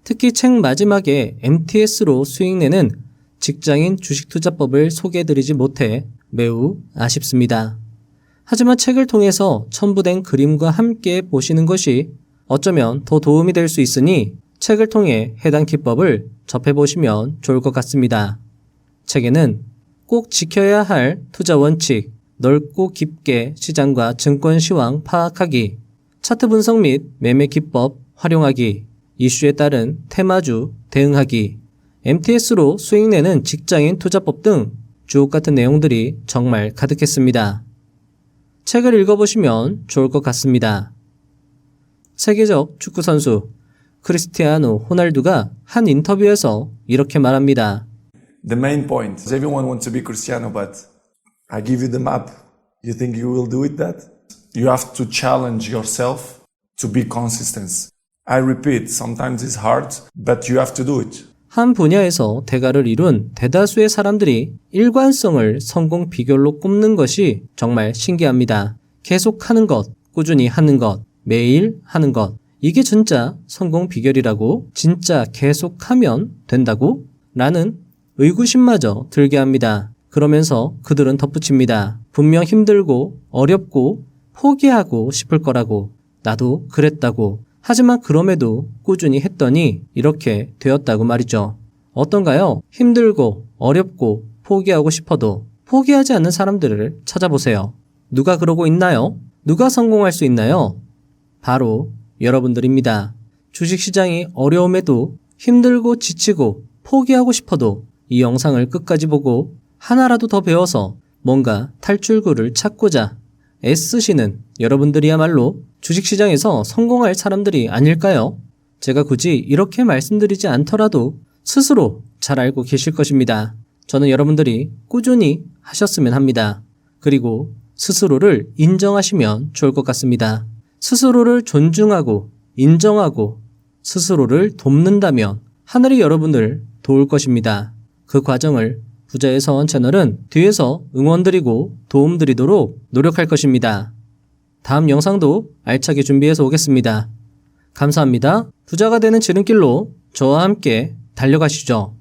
특히 책 마지막에 MTS로 수익 내는 직장인 주식투자법을 소개해드리지 못해 매우 아쉽습니다. 하지만 책을 통해서 첨부된 그림과 함께 보시는 것이 어쩌면 더 도움이 될 수 있으니 책을 통해 해당 기법을 접해보시면 좋을 것 같습니다. 책에는 꼭 지켜야 할 투자 원칙, 넓고 깊게 시장과 증권 시황 파악하기, 차트 분석 및 매매 기법 활용하기, 이슈에 따른 테마주 대응하기, MTS로 수익 내는 직장인 투자법 등 주옥 같은 내용들이 정말 가득했습니다. 책을 읽어보시면 좋을 것 같습니다. 세계적 축구 선수 크리스티아노 호날두가 한 인터뷰에서 이렇게 말합니다. The main point is everyone wants to be Cristiano, but I give you the map. You think you will do it that? You have to challenge yourself to be consistent. I repeat, sometimes it's hard, but you have to do it. 한 분야에서 대가를 이룬 대다수의 사람들이 일관성을 성공 비결로 꼽는 것이 정말 신기합니다. 계속 하는 것, 꾸준히 하는 것, 매일 하는 것. 이게 진짜 성공 비결이라고? 진짜 계속하면 된다고? 라는 의구심마저 들게 합니다. 그러면서 그들은 덧붙입니다. 분명 힘들고 어렵고 포기하고 싶을 거라고. 나도 그랬다고. 하지만 그럼에도 꾸준히 했더니 이렇게 되었다고 말이죠. 어떤가요? 힘들고 어렵고 포기하고 싶어도 포기하지 않는 사람들을 찾아보세요. 누가 그러고 있나요? 누가 성공할 수 있나요? 바로 여러분들입니다. 주식시장이 어려움에도 힘들고 지치고 포기하고 싶어도 이 영상을 끝까지 보고 하나라도 더 배워서 뭔가 탈출구를 찾고자 애쓰시는 여러분들이야말로 주식시장에서 성공할 사람들이 아닐까요? 제가 굳이 이렇게 말씀드리지 않더라도 스스로 잘 알고 계실 것입니다. 저는 여러분들이 꾸준히 하셨으면 합니다. 그리고 스스로를 인정하시면 좋을 것 같습니다. 스스로를 존중하고 인정하고 스스로를 돕는다면 하늘이 여러분을 도울 것입니다. 그 과정을 부자의 서원 채널은 뒤에서 응원드리고 도움드리도록 노력할 것입니다. 다음 영상도 알차게 준비해서 오겠습니다. 감사합니다. 부자가 되는 지름길로 저와 함께 달려가시죠.